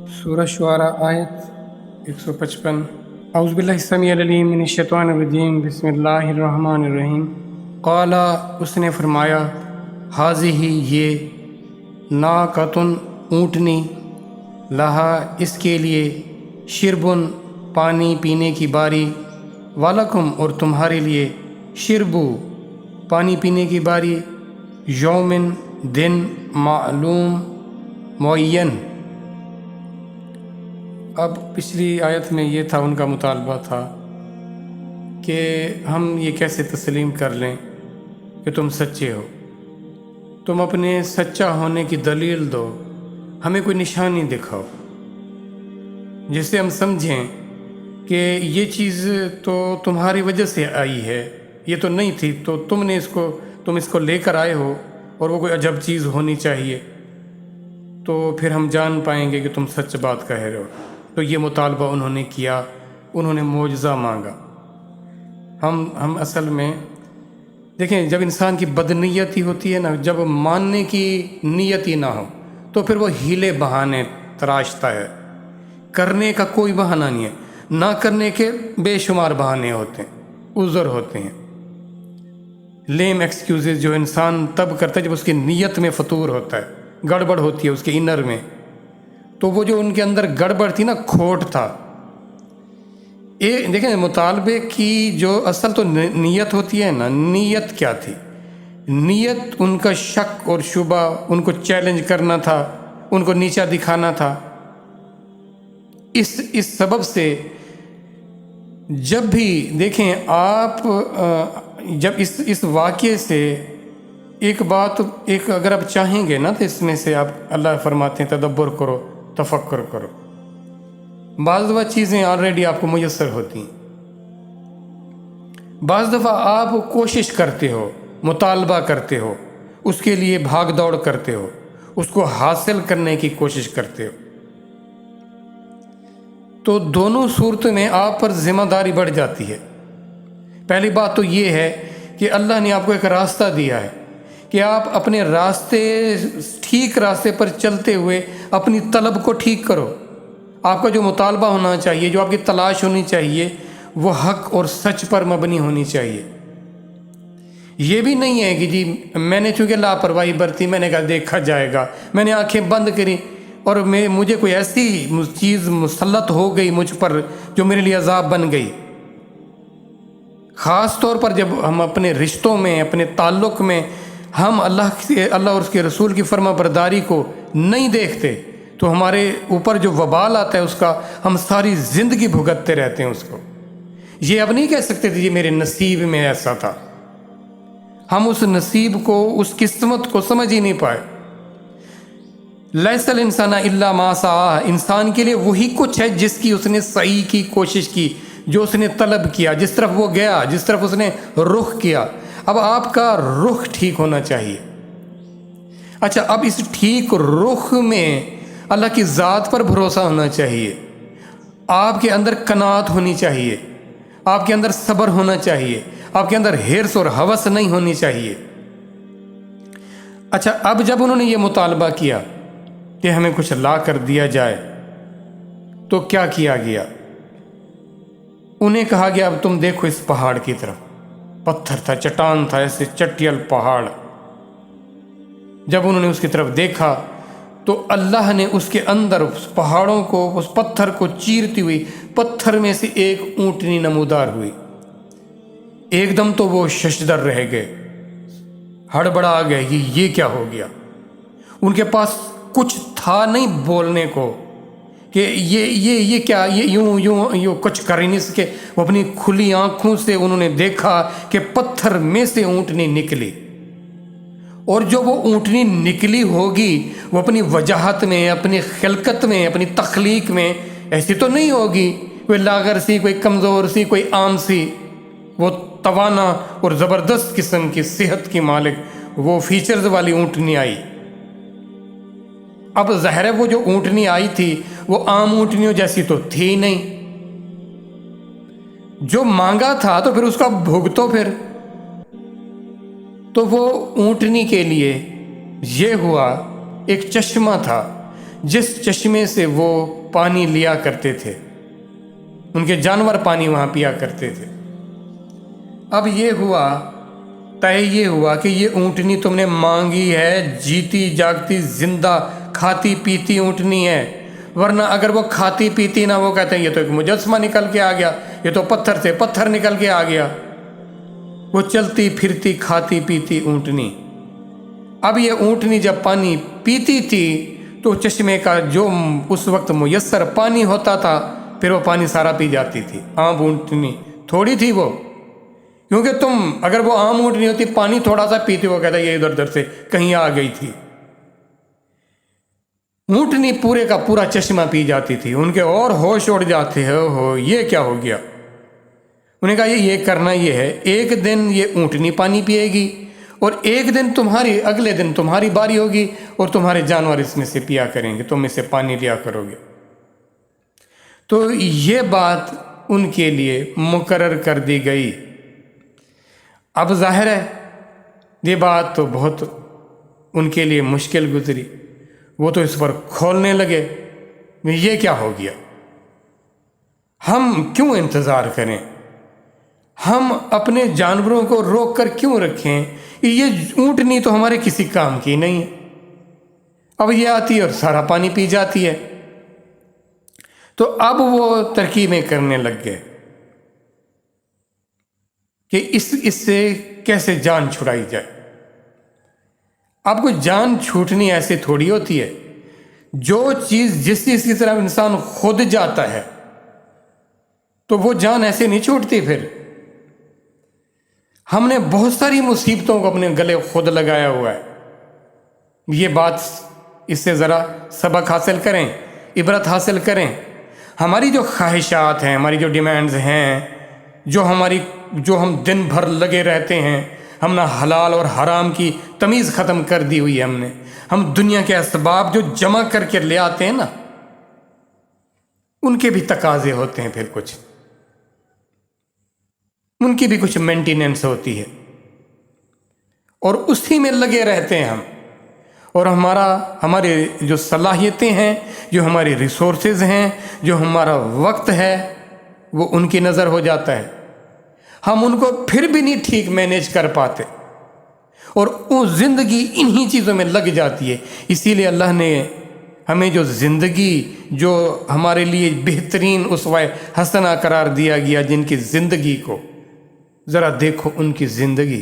سورہ شعراء آیت 155۔ اعوذ باللہ السمیع العلیم من الشیطان الرجیم، بسم اللہ الرحمن الرحیم۔ قال، اس نے فرمایا، حاذہ یہ، ناقۃ اونٹنی، لہا اس کے لیے، شربن پانی پینے کی باری، ولکم اور تمہارے لیے، شربو پانی پینے کی باری، یومن دن، معلوم معین۔ اب پچھلی آیت میں یہ تھا، ان کا مطالبہ تھا کہ ہم یہ کیسے تسلیم کر لیں کہ تم سچے ہو، تم اپنے سچا ہونے کی دلیل دو، ہمیں کوئی نشانی دکھاؤ جس سے ہم سمجھیں کہ یہ چیز تو تمہاری وجہ سے آئی ہے، یہ تو نہیں تھی، تو تم اس کو لے کر آئے ہو اور وہ کوئی عجب چیز ہونی چاہیے، تو پھر ہم جان پائیں گے کہ تم سچ بات کہہ رہے ہو۔ تو یہ مطالبہ انہوں نے کیا، انہوں نے معجزہ مانگا۔ ہم اصل میں دیکھیں، جب انسان کی بدنیتی ہوتی ہے نا، جب ماننے کی نیت ہی نہ ہو تو پھر وہ ہیلے بہانے تراشتا ہے، کرنے کا کوئی بہانہ نہیں ہے، نہ کرنے کے بے شمار بہانے ہوتے ہیں، عذر ہوتے ہیں، لیم ایکسکیوزز جو انسان تب کرتا ہے جب اس کی نیت میں فطور ہوتا ہے، گڑبڑ ہوتی ہے اس کے انر میں۔ تو وہ جو ان کے اندر گڑبڑ تھی نا، کھوٹ تھا۔ دیکھیں، مطالبے کی جو اصل تو نیت ہوتی ہے نا، نیت کیا تھی؟ نیت ان کا شک اور شبہ، ان کو چیلنج کرنا تھا، ان کو نیچا دکھانا تھا۔ اس سبب سے جب بھی دیکھیں آپ، جب اس واقعے سے ایک بات، اگر آپ چاہیں گے نا تو اس میں سے آپ، اللہ فرماتے ہیں، تدبر کرو، تفکر کرو۔ بعض دفعہ چیزیں آلریڈی آپ کو میسر ہوتی ہیں، بعض دفعہ آپ کوشش کرتے ہو، مطالبہ کرتے ہو، اس کے لیے بھاگ دوڑ کرتے ہو، اس کو حاصل کرنے کی کوشش کرتے ہو، تو دونوں صورتوں میں آپ پر ذمہ داری بڑھ جاتی ہے۔ پہلی بات تو یہ ہے کہ اللہ نے آپ کو ایک راستہ دیا ہے کہ آپ اپنے ٹھیک راستے پر چلتے ہوئے اپنی طلب کو ٹھیک کرو۔ آپ کا جو مطالبہ ہونا چاہیے، جو آپ کی تلاش ہونی چاہیے، وہ حق اور سچ پر مبنی ہونی چاہیے۔ یہ بھی نہیں ہے کہ جی میں نے چونکہ لاپرواہی برتی، میں نے کہا دیکھا جائے گا، میں نے آنکھیں بند کری اور مجھے کوئی ایسی چیز مسلط ہو گئی مجھ پر جو میرے لیے عذاب بن گئی۔ خاص طور پر جب ہم اپنے رشتوں میں، اپنے تعلق میں ہم اللہ اور اس کے رسول کی فرما برداری کو نہیں دیکھتے تو ہمارے اوپر جو وبال آتا ہے اس کا ہم ساری زندگی بھگتتے رہتے ہیں اس کو۔ یہ اب نہیں کہہ سکتے تھے یہ میرے نصیب میں ایسا تھا، ہم اس نصیب کو، اس قسمت کو سمجھ ہی نہیں پائے۔ لیس الانسان الا ما سعی، انسان کے لیے وہی کچھ ہے جس کی اس نے سعی کی، کوشش کی، جو اس نے طلب کیا، جس طرف وہ گیا، جس طرف اس نے رخ کیا۔ اب آپ کا رخ ٹھیک ہونا چاہیے۔ اچھا، اب اس ٹھیک رخ میں اللہ کی ذات پر بھروسہ ہونا چاہیے، آپ کے اندر قناعت ہونی چاہیے، آپ کے اندر صبر ہونا چاہیے، آپ کے اندر حرص اور ہوس نہیں ہونی چاہیے۔ اچھا، اب جب انہوں نے یہ مطالبہ کیا کہ ہمیں کچھ لا کر دیا جائے تو کیا کیا گیا؟ انہیں کہا گیا اب تم دیکھو اس پہاڑ کی طرف، پتھر تھا، چٹان تھا، ایسے چٹیل پہاڑ۔ جب انہوں نے اس کی طرف دیکھا تو اللہ نے اس کے اندر اس پہاڑوں کو، اس پتھر کو چیرتی ہوئی پتھر میں سے ایک اونٹنی نمودار ہوئی۔ ایک دم تو وہ ششدر رہ گئے، ہڑبڑا آ گئے، یہ کیا ہو گیا؟ ان کے پاس کچھ تھا نہیں بولنے کو کہ یہ کیا، یہ یوں کچھ کر ہی نہیں سکے۔ وہ اپنی کھلی آنکھوں سے انہوں نے دیکھا کہ پتھر میں سے اونٹنی نکلی، اور جو وہ اونٹنی نکلی ہوگی وہ اپنی وجاہت میں، اپنی خلقت میں، اپنی تخلیق میں ایسی تو نہیں ہوگی کوئی لاغر سی، کوئی کمزور سی، کوئی عام سی۔ وہ توانا اور زبردست قسم کی صحت کی مالک، وہ فیچرز والی اونٹنی آئی۔ اب ظاہر ہے وہ جو اونٹنی آئی تھی وہ عام اونٹنیوں جیسی تو تھی نہیں، جو مانگا تھا تو پھر اس کا بھگتو پھر۔ تو وہ اونٹنی کے لیے یہ ہوا، ایک چشمہ تھا جس چشمے سے وہ پانی لیا کرتے تھے، ان کے جانور پانی وہاں پیا کرتے تھے۔ اب یہ ہوا کہ یہ اونٹنی تم نے مانگی ہے، جیتی جاگتی زندہ کھاتی پیتی اونٹنی ہے، ورنہ اگر وہ کھاتی پیتی نہ، وہ کہتے ہیں یہ تو ایک مجسمہ نکل کے آ گیا، یہ تو پتھر سے پتھر نکل کے آ گیا، وہ چلتی پھرتی کھاتی پیتی اونٹنی۔ اب یہ اونٹنی جب پانی پیتی تھی تو چشمے کا جو اس وقت میسر پانی ہوتا تھا پھر وہ پانی سارا پی جاتی تھی۔ عام اونٹنی تھوڑی تھی وہ، کیونکہ تم اگر وہ عام اونٹنی ہوتی پانی تھوڑا سا پیتی، وہ کہتا یہ ادھر ادھر سے کہیں آ گئی تھی۔ اونٹنی پورے کا پورا چشمہ پی جاتی تھی، ان کے اور ہوش اڑ جاتے ہیں، ہو یہ کیا ہو گیا۔ انہیں کہا یہ کرنا یہ ہے، ایک دن یہ اونٹنی پانی پیے گی اور ایک دن اگلے دن تمہاری باری ہوگی اور تمہارے جانور اس میں سے پیا کریں گے، تم اس سے پانی لیا کرو گے۔ تو یہ بات ان کے لیے مقرر کر دی گئی۔ اب ظاہر ہے یہ بات تو بہت ان کے لیے مشکل گزری، وہ تو اس پر کھولنے لگے، یہ کیا ہو گیا، ہم کیوں انتظار کریں، ہم اپنے جانوروں کو روک کر کیوں رکھیں، یہ اونٹنی تو ہمارے کسی کام کی نہیں ہے، اب یہ آتی ہے اور سارا پانی پی جاتی ہے۔ تو اب وہ ترکیبیں کرنے لگ گئے کہ اس سے کیسے جان چھڑائی جائے۔ اب کوئی جان چھوٹنی ایسے تھوڑی ہوتی ہے، جو چیز جس چیز کی طرف انسان خود جاتا ہے تو وہ جان ایسے نہیں چھوٹتی۔ پھر ہم نے بہت ساری مصیبتوں کو اپنے گلے خود لگایا ہوا ہے، یہ بات اس سے ذرا سبق حاصل کریں، عبرت حاصل کریں۔ ہماری جو خواہشات ہیں، ہماری جو ڈیمانڈز ہیں، جو ہم دن بھر لگے رہتے ہیں، ہم نے حلال اور حرام کی تمیز ختم کر دی ہوئی ہے، ہم دنیا کے اسباب جو جمع کر کے لے آتے ہیں نا، ان کے بھی تقاضے ہوتے ہیں، پھر کچھ ان کی بھی کچھ مینٹیننس ہوتی ہے، اور اسی میں لگے رہتے ہیں ہم، اور ہمارے جو صلاحیتیں ہیں، جو ہماری ریسورسز ہیں، جو ہمارا وقت ہے، وہ ان کی نظر ہو جاتا ہے، ہم ان کو پھر بھی نہیں ٹھیک مینیج کر پاتے، اور وہ زندگی انہی چیزوں میں لگ جاتی ہے۔ اسی لیے اللہ نے ہمیں جو زندگی، جو ہمارے لیے بہترین اسوہ حسنہ قرار دیا گیا، جن کی زندگی کو ذرا دیکھو، ان کی زندگی